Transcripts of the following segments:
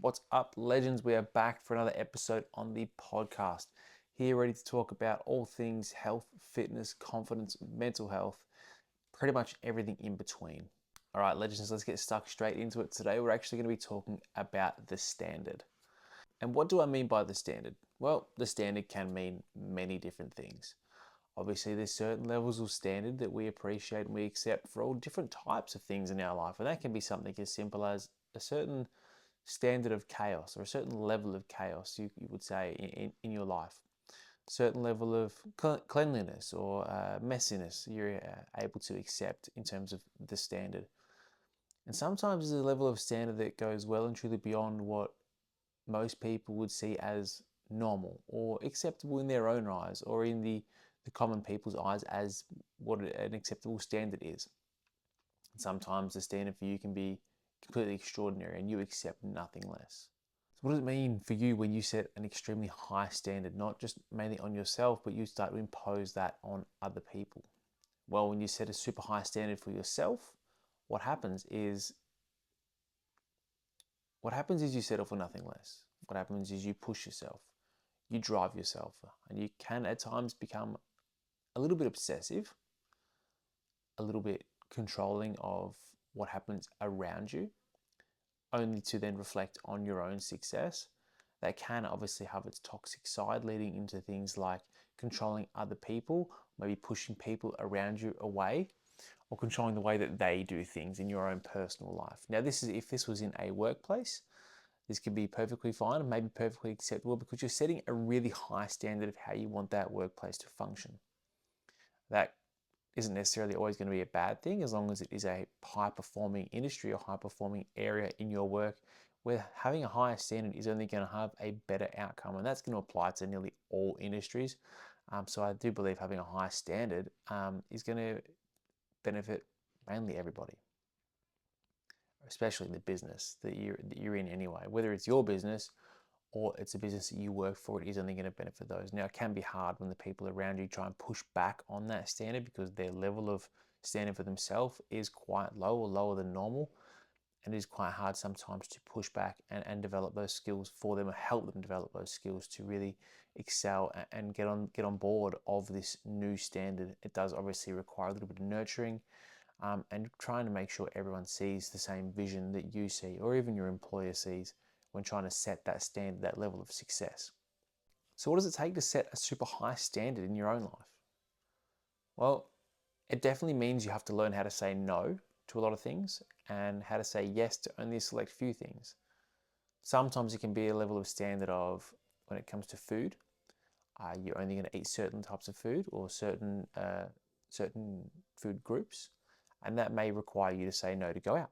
What's up, legends? We are back for another episode on the podcast. Here, ready to talk about all things health, fitness, confidence, mental health, pretty much everything in between. All right, legends, let's get stuck straight into it. Today, we're actually going to be talking about the standard. And what do I mean by the standard? Well, the standard can mean many different things. Obviously, there's certain levels of standard that we appreciate and we accept for all different types of things in our life. And that can be something as simple as a certain standard of chaos or a certain level of chaos, you would say, in your life. Certain level of cleanliness or messiness you're able to accept in terms of the standard. And sometimes there's a level of standard that goes well and truly beyond what most people would see as normal or acceptable in their own eyes or in the common people's eyes as what an acceptable standard is. And sometimes the standard for you can be completely extraordinary and you accept nothing less. So what does it mean for you when you set an extremely high standard, not just mainly on yourself, but you start to impose that on other people? Well, when you set a super high standard for yourself, what happens is you settle for nothing less. What happens is you push yourself, you drive yourself, and you can at times become a little bit obsessive, a little bit controlling of what happens around you, only to then reflect on your own success. That can obviously have its toxic side, leading into things like controlling other people, maybe pushing people around you away, or controlling the way that they do things in your own personal life. Now, if this was in a workplace, this could be perfectly fine and maybe perfectly acceptable because you're setting a really high standard of how you want that workplace to function. That isn't necessarily always going to be a bad thing as long as it is a high-performing industry or high-performing area in your work where having a higher standard is only going to have a better outcome, and that's going to apply to nearly all industries. So I do believe having a high standard is going to benefit mainly everybody, especially in the business that you're in anyway. Whether it's your business or it's a business that you work for, it is only going to benefit those. Now, it can be hard when the people around you try and push back on that standard because their level of standard for themselves is quite low or lower than normal. And it is quite hard sometimes to push back and develop those skills for them or help them develop those skills to really excel and get on board of this new standard. It does obviously require a little bit of nurturing and trying to make sure everyone sees the same vision that you see or even your employer sees when trying to set that standard, that level of success. So what does it take to set a super high standard in your own life? Well, it definitely means you have to learn how to say no to a lot of things and how to say yes to only a select few things. Sometimes it can be a level of standard of when it comes to food, you're only going to eat certain types of food or certain food groups, and that may require you to say no to go out.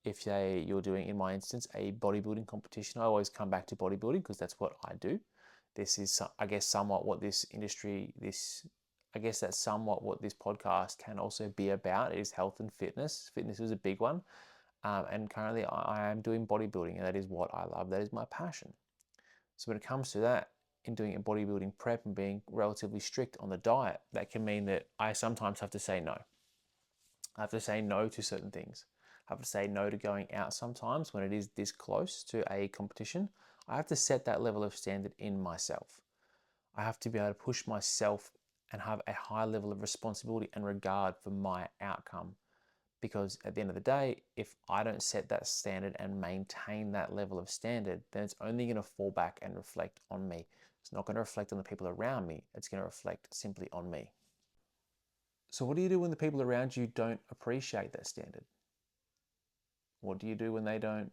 If you're doing, in my instance, a bodybuilding competition, I always come back to bodybuilding because that's what I do. This is, I guess, somewhat what this industry, that's somewhat what this podcast can also be about, is health and fitness. Fitness is a big one. And currently I am doing bodybuilding, and that is what I love. That is my passion. So when it comes to that, in doing a bodybuilding prep and being relatively strict on the diet, that can mean that I sometimes have to say no. I have to say no to certain things. I have to say no to going out sometimes when it is this close to a competition. I have to set that level of standard in myself. I have to be able to push myself and have a high level of responsibility and regard for my outcome. Because at the end of the day, if I don't set that standard and maintain that level of standard, then it's only going to fall back and reflect on me. It's not going to reflect on the people around me. It's going to reflect simply on me. So what do you do when the people around you don't appreciate that standard? What do you do when they don't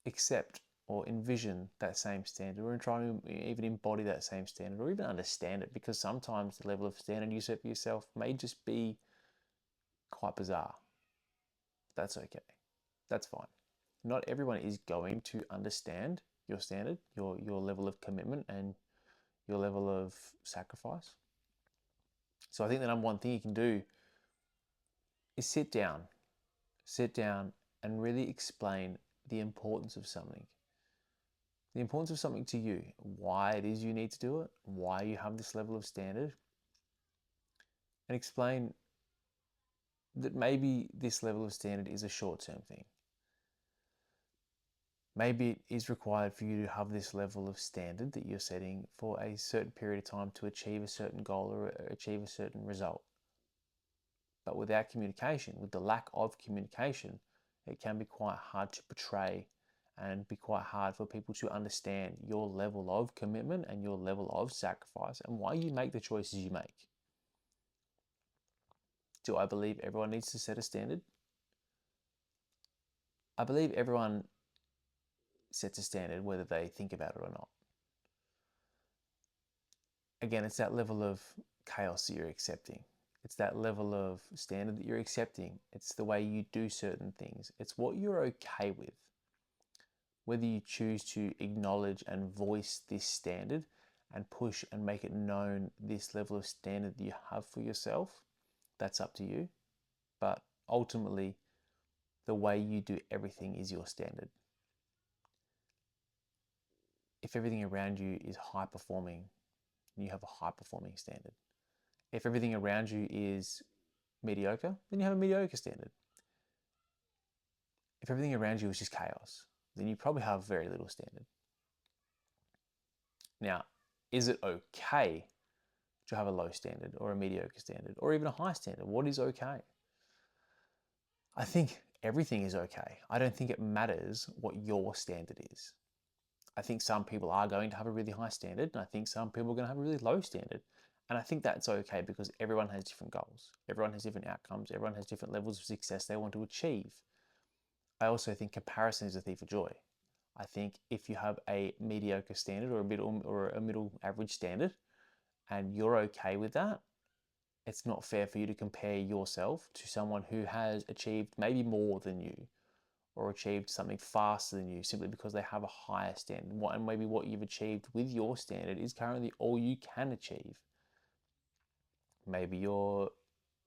accept or envision that same standard or try to even embody that same standard or even understand it? Because sometimes the level of standard you set for yourself may just be quite bizarre. That's okay. That's fine. Not everyone is going to understand your standard, your level of commitment and your level of sacrifice. So I think the number one thing you can do is sit down and really explain the importance of something. The importance of something to you, why it is you need to do it, why you have this level of standard, and explain that maybe this level of standard is a short-term thing. Maybe it is required for you to have this level of standard that you're setting for a certain period of time to achieve a certain goal or achieve a certain result. But without communication, with the lack of communication, it can be quite hard to portray and be quite hard for people to understand your level of commitment and your level of sacrifice and why you make the choices you make. Do I believe everyone needs to set a standard? I believe everyone sets a standard whether they think about it or not. Again, it's that level of chaos that you're accepting. It's that level of standard that you're accepting. It's the way you do certain things. It's what you're okay with. Whether you choose to acknowledge and voice this standard and push and make it known this level of standard that you have for yourself, that's up to you. But ultimately, the way you do everything is your standard. If everything around you is high performing, you have a high performing standard. If everything around you is mediocre, then you have a mediocre standard. If everything around you is just chaos, then you probably have very little standard. Now, is it okay to have a low standard or a mediocre standard or even a high standard? What is okay? I think everything is okay. I don't think it matters what your standard is. I think some people are going to have a really high standard, and I think some people are going to have a really low standard. And I think that's okay because everyone has different goals. Everyone has different outcomes. Everyone has different levels of success they want to achieve. I also think comparison is a thief of joy. I think if you have a mediocre standard or a middle average standard and you're okay with that, it's not fair for you to compare yourself to someone who has achieved maybe more than you or achieved something faster than you simply because they have a higher standard. And maybe what you've achieved with your standard is currently all you can achieve. Maybe you're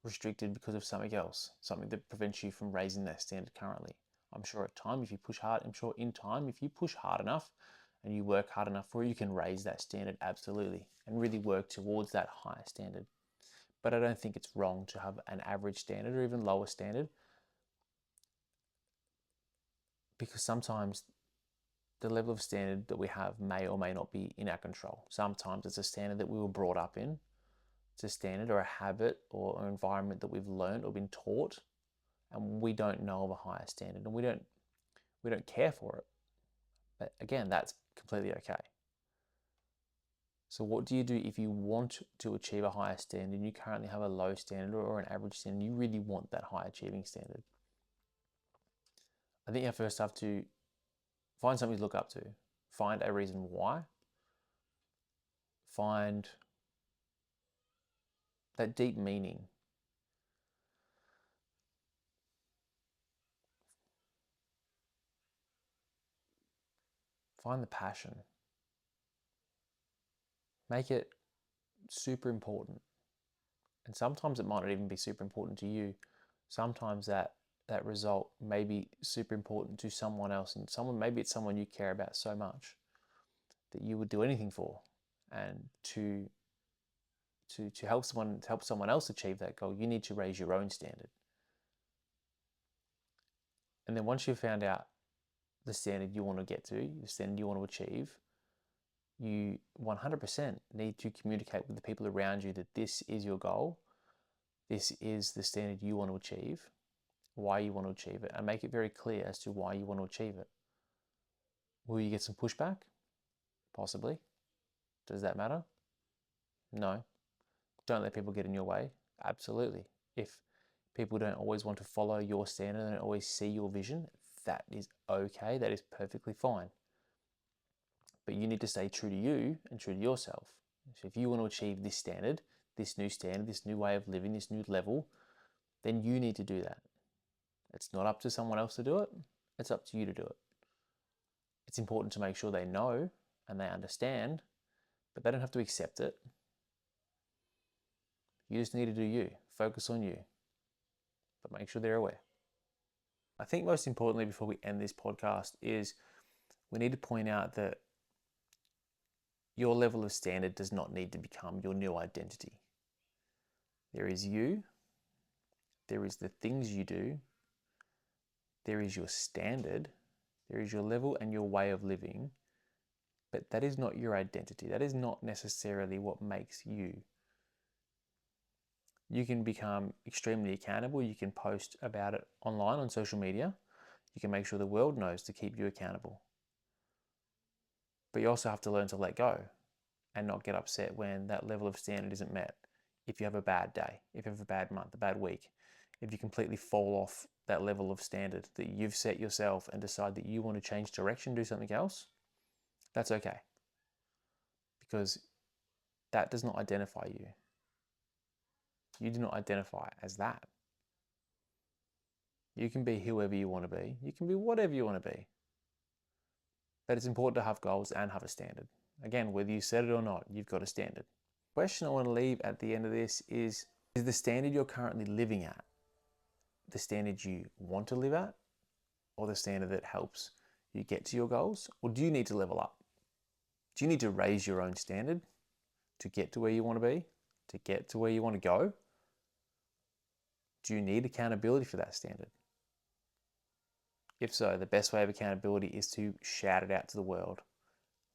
restricted because of something else, something that prevents you from raising that standard currently. I'm sure at time, if you push hard, I'm sure in time, if you push hard enough and you work hard enough for it, you can raise that standard absolutely and really work towards that higher standard. But I don't think it's wrong to have an average standard or even lower standard because sometimes the level of standard that we have may or may not be in our control. Sometimes it's a standard that we were brought up in. It's a standard or a habit or an environment that we've learned or been taught, and we don't know of a higher standard and we don't care for it. But again, that's completely okay. So what do you do if you want to achieve a higher standard and you currently have a low standard or an average standard, you really want that high achieving standard? I think you first have to find something to look up to. Find a reason why. Find that deep meaning. Find the passion. Make it super important. And sometimes it might not even be super important to you. Sometimes that result may be super important to someone else, and maybe it's someone you care about so much that you would do anything for. And to help someone else achieve that goal, you need to raise your own standard. And then once you've found out the standard you want to get to, the standard you want to achieve, you 100% need to communicate with the people around you that this is your goal, this is the standard you want to achieve, why you want to achieve it, and make it very clear as to why you want to achieve it. Will you get some pushback? Possibly. Does that matter? No. Don't let people get in your way. Absolutely. If people don't always want to follow your standard and don't always see your vision, that is okay. That is perfectly fine. But you need to stay true to you and true to yourself. So if you want to achieve this standard, this new way of living, this new level, then you need to do that. It's not up to someone else to do it. It's up to you to do it. It's important to make sure they know and they understand, but they don't have to accept it. You just need to do you. Focus on you. But make sure they're aware. I think most importantly, before we end this podcast, is we need to point out that your level of standard does not need to become your new identity. There is you, there is the things you do, there is your standard, There is your level and your way of living, but that is not your identity. That is not necessarily what makes you. You can become extremely accountable. You can post about it online on social media. You can make sure the world knows to keep you accountable. But you also have to learn to let go and not get upset when that level of standard isn't met. If you have a bad day, if you have a bad month, a bad week, if you completely fall off that level of standard that you've set yourself and decide that you want to change direction, do something else, that's okay. Because that does not identify you. You do not identify as that. You can be whoever you want to be. You can be whatever you want to be. But it's important to have goals and have a standard. Again, whether you set it or not, you've got a standard. The question I want to leave at the end of this is the standard you're currently living at the standard you want to live at, or the standard that helps you get to your goals? Or do you need to level up? Do you need to raise your own standard to get to where you want to be, to get to where you want to go? Do you need accountability for that standard? If so, the best way of accountability is to shout it out to the world.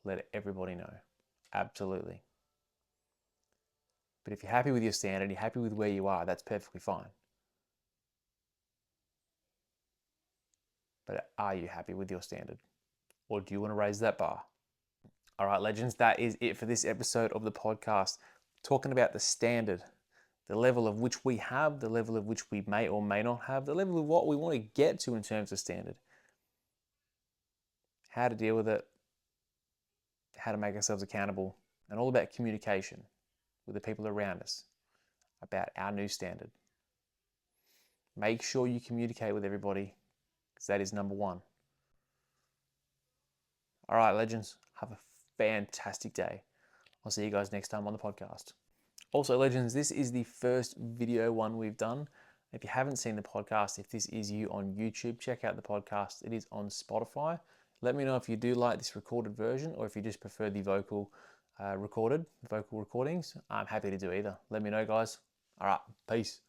Let everybody know. Absolutely. But if you're happy with your standard, you're happy with where you are, that's perfectly fine. But are you happy with your standard? Or do you want to raise that bar? All right, legends, that is it for this episode of the podcast, talking about the standard, the level of which we have, the level of which we may or may not have, the level of what we want to get to in terms of standard, how to deal with it, how to make ourselves accountable, and all about communication with the people around us about our new standard. Make sure you communicate with everybody, because that is number one. All right, legends, have a fantastic day. I'll see you guys next time on the podcast. Also, legends, this is the first video one we've done. If you haven't seen the podcast, if this is you on YouTube, check out the podcast. It is on Spotify. Let me know if you do like this recorded version or if you just prefer the vocal recordings. I'm happy to do either. Let me know, guys. All right, peace.